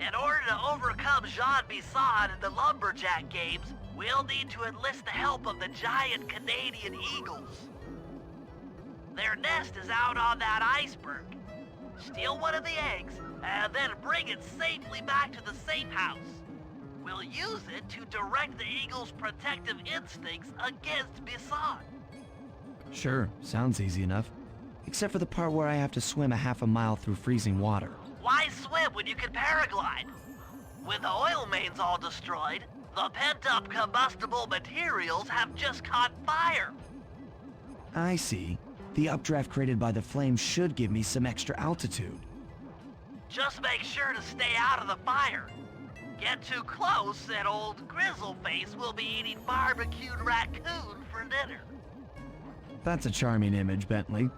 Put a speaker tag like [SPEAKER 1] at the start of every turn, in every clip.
[SPEAKER 1] In order to overcome Gang Beat Bison and the Lumberjack Games, we'll need to enlist the help of the giant Canadian eagles. Their nest is out on that iceberg. Steal one of the eggs, and then bring it safely back to the safe house. We'll use it to direct the eagle's protective instincts against Bison.
[SPEAKER 2] Sure, sounds easy enough. Except for the part where I have to swim a half a mile through freezing water.
[SPEAKER 1] Why swim when you can paraglide? With the oil mains all destroyed, the pent-up combustible materials have just caught fire.
[SPEAKER 2] I see. The updraft created by the flames should give me some extra altitude.
[SPEAKER 1] Just make sure to stay out of the fire. Get too close and old Grizzleface will be eating barbecued raccoon for dinner.
[SPEAKER 2] That's a charming image, Bentley.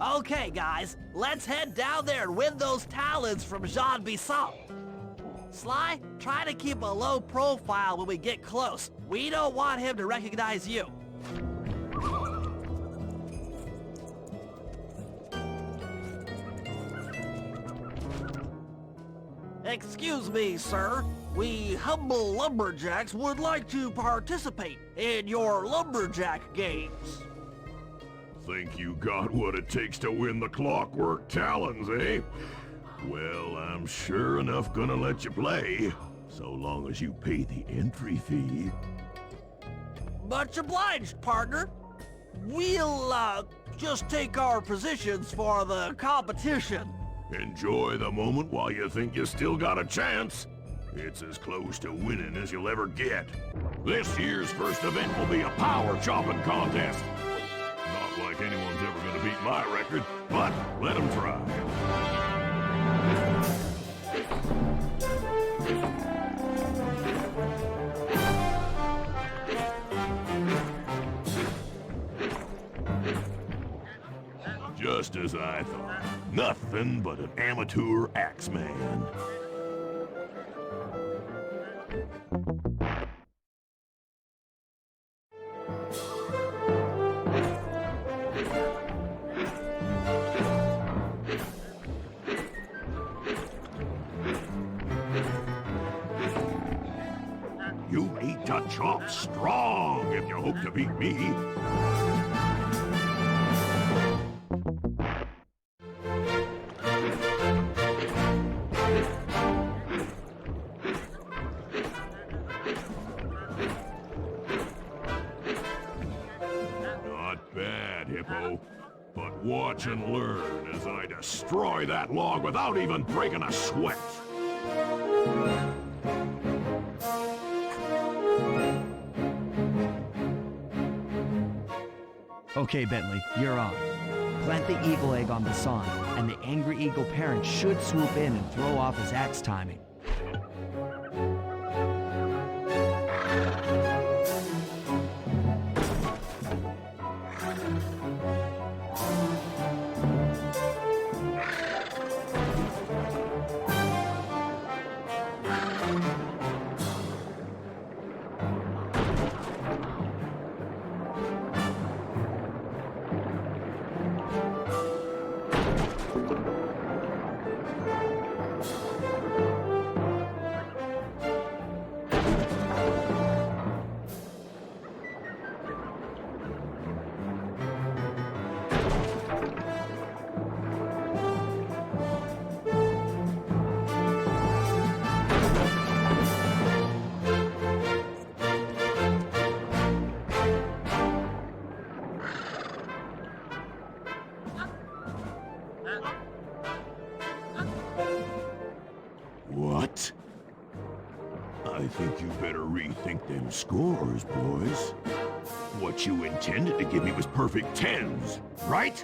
[SPEAKER 1] Okay, guys, let's head down there and win those talons from Gang Beat Bison. Sly, try to keep a low profile when we get close. We don't want him to recognize you. Excuse me, sir. We humble lumberjacks would like to participate in your Lumberjack Games.
[SPEAKER 3] Think you got what it takes to win the Clockwerk Talons, eh? Well, I'm sure enough gonna let you play, so long as you pay the entry fee.
[SPEAKER 1] Much obliged, partner. We'll, just take our positions for the competition.
[SPEAKER 3] Enjoy the moment while you think you still got a chance. It's as close to winning as you'll ever get. This year's first event will be a power chopping contest. Not like anyone's ever gonna beat my record, but let them try. Just as I thought. Nothing but an amateur axeman. You need to chop strong if you hope to beat me. Not bad, Hippo. But watch and learn as I destroy that log without even breaking a sweat.
[SPEAKER 2] Okay, Bentley, you're on. Plant the eagle egg on Bison, and the angry eagle parent should swoop in and throw off his axe timing.
[SPEAKER 3] What? I think you better rethink them scores, boys. What you intended to give me was perfect tens, right?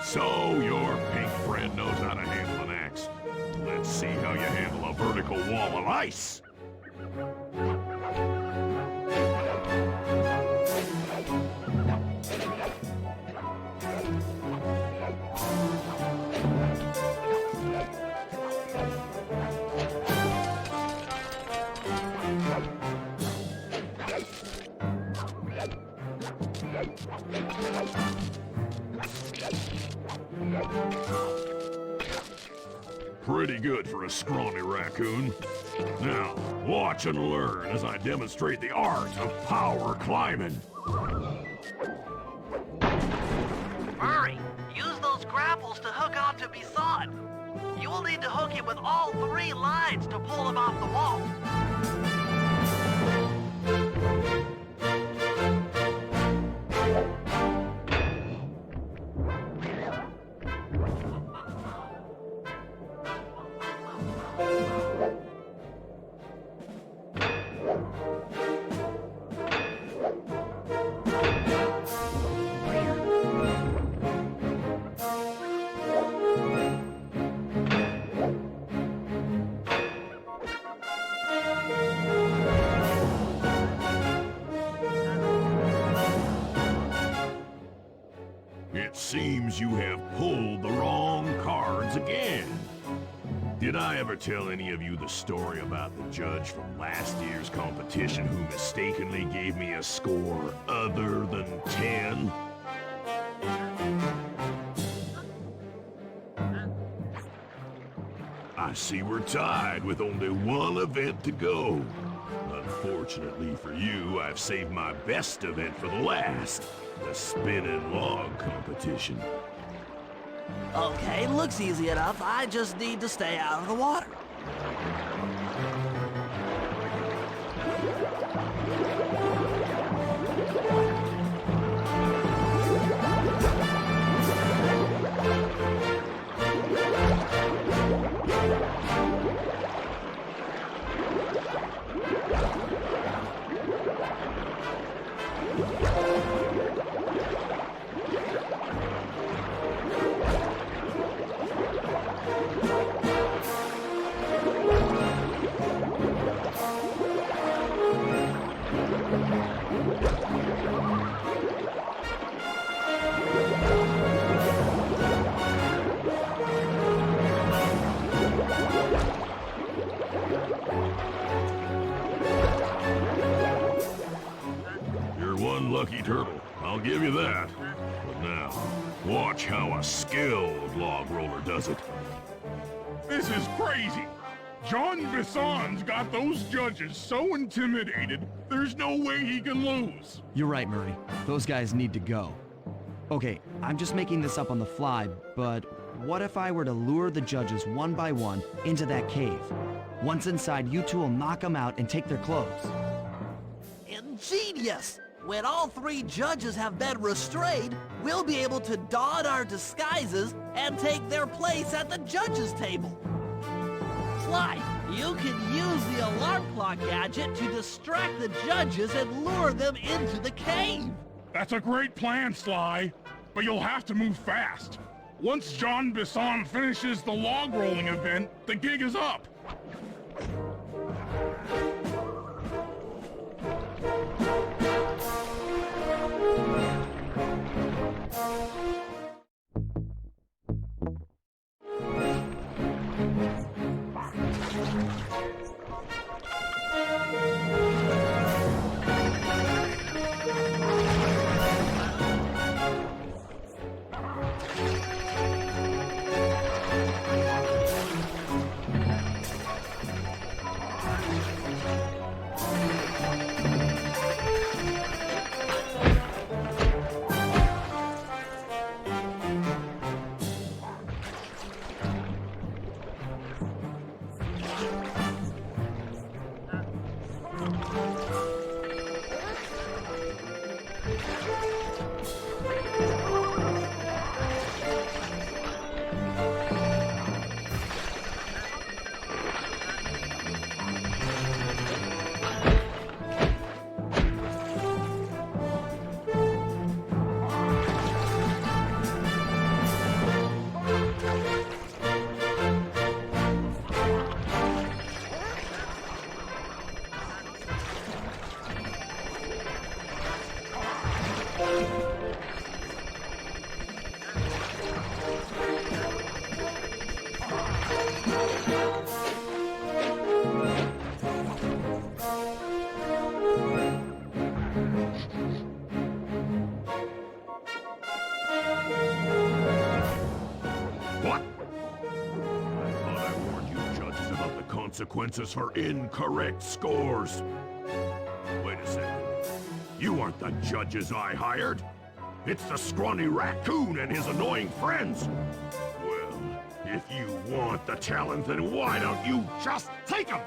[SPEAKER 3] So your pink friend knows how to handle an axe. Let's see how you handle a vertical wall of ice. pretty good for a scrawny raccoon. Now, watch and learn as I demonstrate the art of power climbing.
[SPEAKER 1] Murray, use those grapples to hook onto Bison. You will need to hook him with all 3 lines to pull him off the wall.
[SPEAKER 3] It seems you have pulled the wrong cards again. Did I ever tell any of you the story about the judge from last year's competition who mistakenly gave me a score other than 10? I see we're tied with only one event to go. Unfortunately for you, I've saved my best event for the last, the spinning log competition.
[SPEAKER 1] Okay, looks easy enough. I just need to stay out of the water.
[SPEAKER 3] Lucky turtle, I'll give you that. But now, watch how a skilled log roller does it.
[SPEAKER 4] This is crazy! John Bison's got those judges so intimidated, there's no way he can lose.
[SPEAKER 2] You're right, Murray. Those guys need to go. Okay, I'm just making this up on the fly, but what if I were to lure the judges one by one into that cave? Once inside, you two will knock them out and take their clothes.
[SPEAKER 1] Ingenious! When all 3 judges have been restrained, we'll be able to don our disguises and take their place at the judges' table. Sly, you can use the alarm clock gadget to distract the judges and lure them into the cave.
[SPEAKER 4] That's a great plan, Sly, but you'll have to move fast. Once John Bison finishes the log rolling event, the gig is up.
[SPEAKER 3] consequences for incorrect scores. Wait a second. You aren't the judges I hired. It's the scrawny raccoon and his annoying friends. Well, if you want the challenge, then why don't you just take them?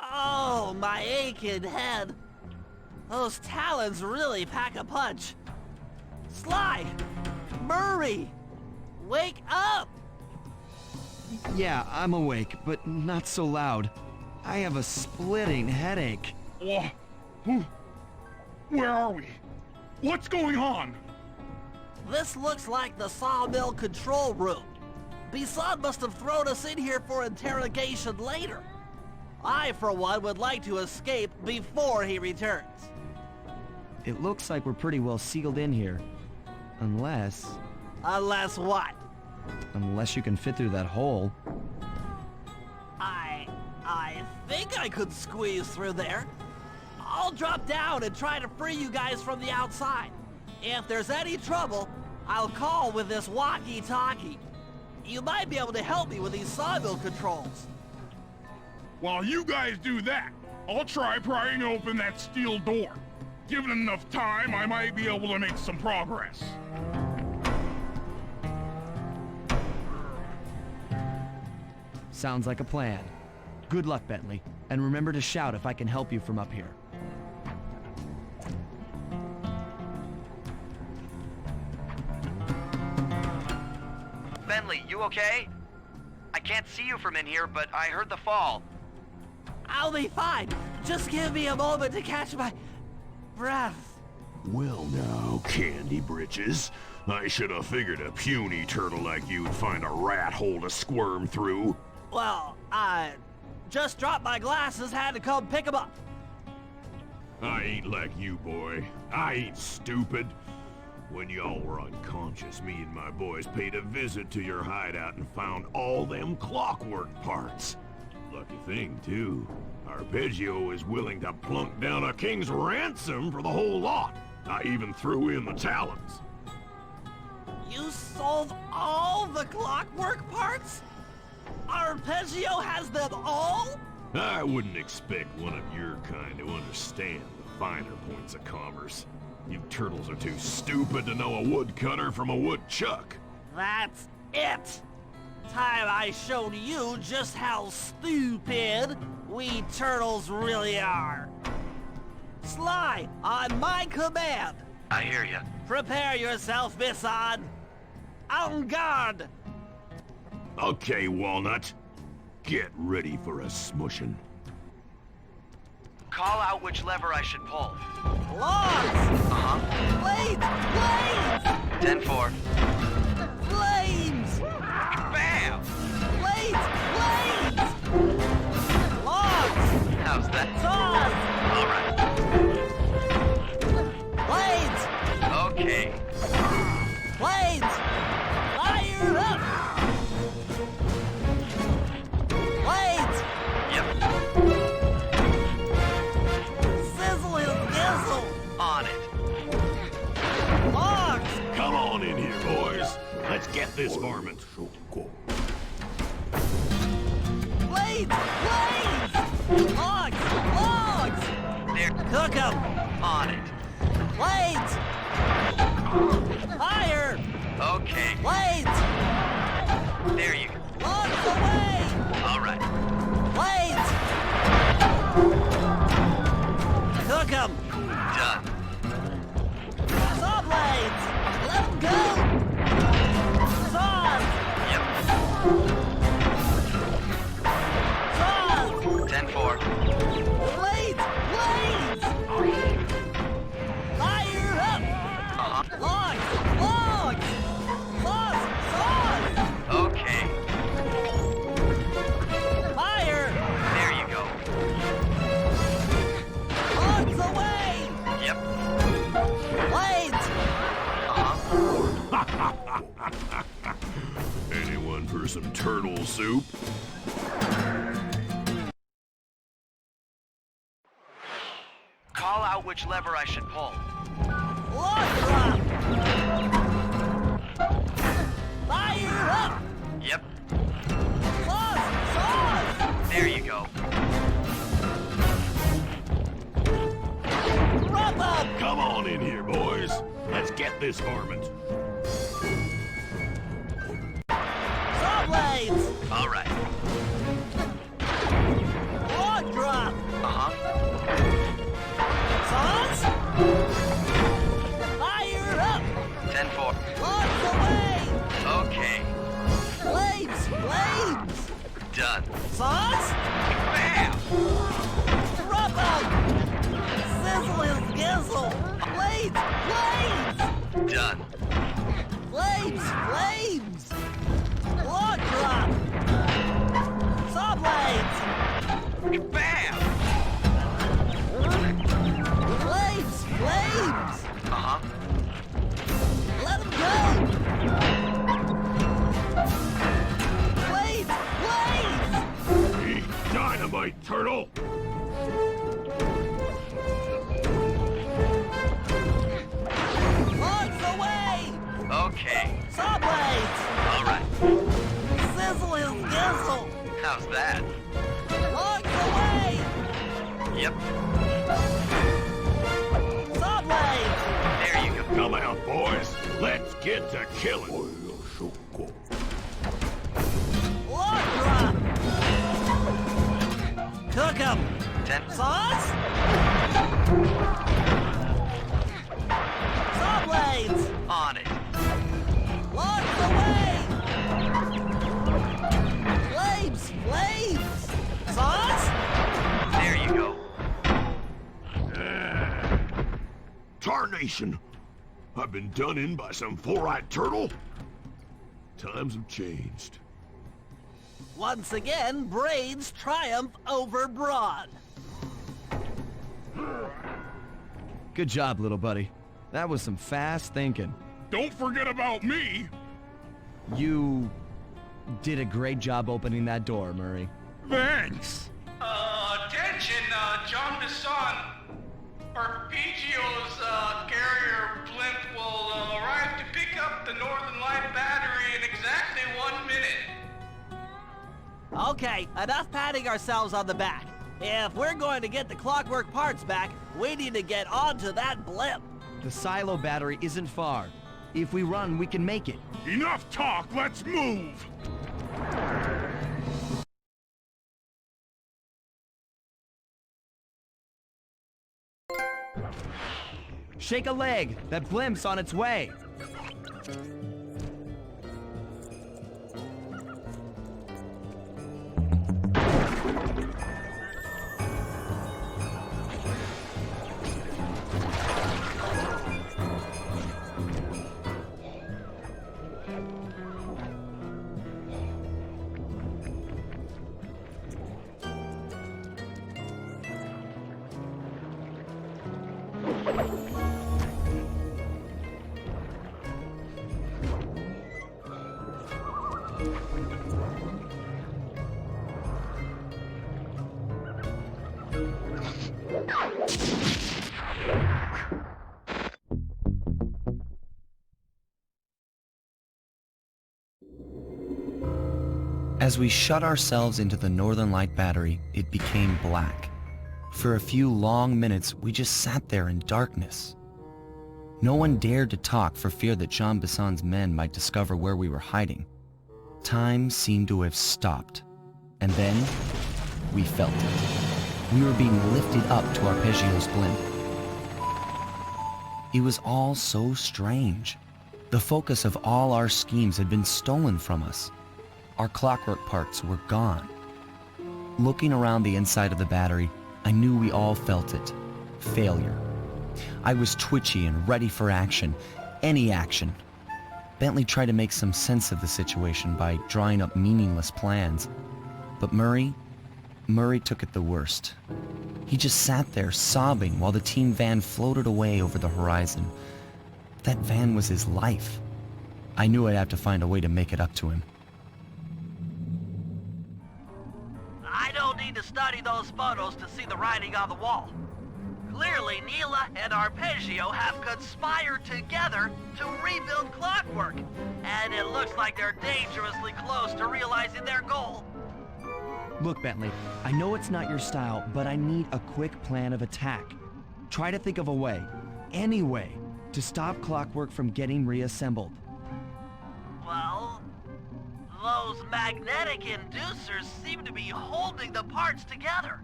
[SPEAKER 1] Oh, my aching head. Those talons really pack a punch. Sly! Murray! Wake up!
[SPEAKER 2] Yeah, I'm awake, but not so loud. I have a splitting headache.
[SPEAKER 4] Where are we? What's going on?
[SPEAKER 1] This looks like the sawmill control room. Bison must have thrown us in here for interrogation later. I, for one, would like to escape before he returns.
[SPEAKER 2] It looks like we're pretty well sealed in here. Unless
[SPEAKER 1] Unless what?
[SPEAKER 2] you can fit through that hole.
[SPEAKER 1] I think I could squeeze through there. I'll drop down and try to free you guys from the outside. If there's any trouble, I'll call with this walkie-talkie. You might be able to help me with these sawmill controls.
[SPEAKER 4] While you guys do that, I'll try prying open that steel door. Given enough time, I might be able to make some progress.
[SPEAKER 2] Sounds like a plan. Good luck, Bentley, and remember to shout if I can help you from up here.
[SPEAKER 5] Bentley, you okay? I can't see you from in here, but I heard the fall.
[SPEAKER 1] I'll be fine. Just give me a moment to catch my breath.
[SPEAKER 3] Well now, Candy Britches. I should have figured a puny turtle like you'd find a rat hole to squirm through.
[SPEAKER 1] Well, I just dropped my glasses, had to come pick them up.
[SPEAKER 3] I ain't like you, boy. I ain't stupid. When y'all were unconscious, me and my boys paid a visit to your hideout and found all them clockwork parts. Lucky thing, too. Arpeggio is willing to plunk down a king's ransom for the whole lot. I even threw in the talons.
[SPEAKER 1] You sold all the clockwork parts? Arpeggio has them all?
[SPEAKER 3] I wouldn't expect one of your kind to understand the finer points of commerce. You turtles are too stupid to know a woodcutter from a woodchuck.
[SPEAKER 1] That's it! Time I showed you just how stupid we turtles really are. Sly, on my command.
[SPEAKER 5] I hear you.
[SPEAKER 1] Prepare yourself, Bison. En garde!
[SPEAKER 3] Okay, Walnut. Get ready for a smushin'.
[SPEAKER 5] Call out which lever I should pull.
[SPEAKER 1] Logs!
[SPEAKER 5] Uh-huh.
[SPEAKER 1] Blades!
[SPEAKER 5] 10-4.
[SPEAKER 1] Flames!
[SPEAKER 5] Bam!
[SPEAKER 1] Blades! Logs!
[SPEAKER 5] How's that?
[SPEAKER 1] Saws!
[SPEAKER 5] All right.
[SPEAKER 1] Blades!
[SPEAKER 5] Okay.
[SPEAKER 1] Blades! Fire up! Blades!
[SPEAKER 5] Yep.
[SPEAKER 1] Sizzle and gizzle!
[SPEAKER 5] On it.
[SPEAKER 1] Logs!
[SPEAKER 3] Come on in here, boys. Let's get this varmint.
[SPEAKER 1] Blades! Blades! Logs! Logs!
[SPEAKER 5] There.
[SPEAKER 1] Cook 'em!
[SPEAKER 5] On it.
[SPEAKER 1] Blades! Fire!
[SPEAKER 5] Okay.
[SPEAKER 1] Blades!
[SPEAKER 5] There you go.
[SPEAKER 1] Logs away!
[SPEAKER 5] All right.
[SPEAKER 1] Blades! Cook 'em!
[SPEAKER 5] Done.
[SPEAKER 1] Saw blades! Let 'em go! Saws!
[SPEAKER 5] Yep.
[SPEAKER 1] Saws!
[SPEAKER 5] 10-4.
[SPEAKER 1] Blades! Blades! Fire up!
[SPEAKER 5] Uh-huh.
[SPEAKER 1] Logs! Logs! Saws! Saws!
[SPEAKER 5] Okay.
[SPEAKER 1] Fire!
[SPEAKER 5] There you go.
[SPEAKER 1] Logs away!
[SPEAKER 5] Yep.
[SPEAKER 1] Blades!
[SPEAKER 5] Uh-huh.
[SPEAKER 3] Anyone for some turtle soup?
[SPEAKER 5] Call out which lever I should pull.
[SPEAKER 1] Log drop! Fire up!
[SPEAKER 5] Yep,
[SPEAKER 1] Sauce!
[SPEAKER 5] there you go.
[SPEAKER 1] Wrap up!
[SPEAKER 3] Come on in here, boys. Let's get this varmint.
[SPEAKER 1] Saw blades!
[SPEAKER 5] All right.
[SPEAKER 1] Log drop!
[SPEAKER 5] Uh-huh.
[SPEAKER 1] Sauce! Fire up!
[SPEAKER 5] 10-4.
[SPEAKER 1] Logs away!
[SPEAKER 5] Okay,
[SPEAKER 1] Flames!
[SPEAKER 5] done.
[SPEAKER 1] Sauce!
[SPEAKER 5] Bam!
[SPEAKER 1] Wrap up! Sizzle and gizzle! Blades!
[SPEAKER 5] Done.
[SPEAKER 1] Flames! Log drop! Saw blades!
[SPEAKER 5] Bam!
[SPEAKER 1] Flames!
[SPEAKER 5] Uh-huh.
[SPEAKER 1] Let them go! Blades!
[SPEAKER 3] Eat dynamite, turtle!
[SPEAKER 1] Logs away!
[SPEAKER 5] Okay,
[SPEAKER 1] Saw blades!
[SPEAKER 5] all right.
[SPEAKER 1] Sizzle and gizzle!
[SPEAKER 5] How's that?
[SPEAKER 1] Logs away!
[SPEAKER 5] Yep,
[SPEAKER 1] Saw blades!
[SPEAKER 5] there you go.
[SPEAKER 3] Come out, boys. Let's get to killing.
[SPEAKER 1] Log drop! Cook 'em!
[SPEAKER 5] 10.
[SPEAKER 1] Sauce? Saw blades!
[SPEAKER 5] On it.
[SPEAKER 1] Logs away! Flames! Sauce?
[SPEAKER 5] There you go.
[SPEAKER 3] Tarnation! I've been done in by some four-eyed turtle? Times have changed.
[SPEAKER 1] Once again, braids triumph over brawn.
[SPEAKER 2] Good job, little buddy. That was some fast thinking.
[SPEAKER 4] Don't forget about me.
[SPEAKER 2] You did a great job opening that door, Murray.
[SPEAKER 4] Thanks.
[SPEAKER 6] Attention, John Bison. Arpeggio's carrier blimp will arrive to pick up the Northern Light battery in exactly 1 minute.
[SPEAKER 1] Okay, enough patting ourselves on the back. If we're going to get the Clockwerk parts back, we need to get onto that blimp.
[SPEAKER 2] The silo battery isn't far. If we run, we can make it.
[SPEAKER 4] Enough talk, let's move.
[SPEAKER 2] Shake a leg. That blimp's on its way. As we shut ourselves into the Northern Light battery, it became black. For a few long minutes, we just sat there in darkness. No one dared to talk for fear that Jean Bison's men might discover where we were hiding. Time seemed to have stopped. And then, we felt it. We were being lifted up to Arpeggio's blimp. It was all so strange. The focus of all our schemes had been stolen from us. Our clockwork parts were gone. Looking around the inside of the battery, I knew we all felt it. Failure. I was twitchy and ready for action. Any action. Bentley tried to make some sense of the situation by drawing up meaningless plans. But Murray took it the worst. He just sat there sobbing while the team van floated away over the horizon. That van was his life. I knew I'd have to find a way to make it up to him.
[SPEAKER 1] I don't need to study those photos to see the writing on the wall. Clearly, Neela and Arpeggio have conspired together to rebuild Clockwerk, and it looks like they're dangerously close to realizing their goal.
[SPEAKER 2] Look, Bentley, I know it's not your style, but I need a quick plan of attack. Try to think of a way, any way, to stop Clockwerk from getting reassembled.
[SPEAKER 1] Well, those magnetic inducers seem to be holding the parts together.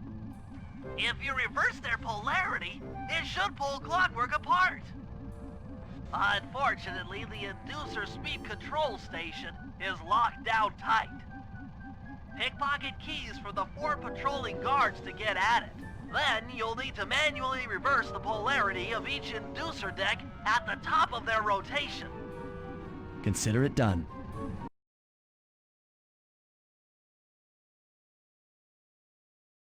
[SPEAKER 1] If you reverse their polarity, it should pull Clockwerk apart. Unfortunately, the inducer speed control station is locked down tight. Pickpocket keys for the 4 patrolling guards to get at it. Then you'll need to manually reverse the polarity of each inducer deck at the top of their rotation.
[SPEAKER 2] Consider it done.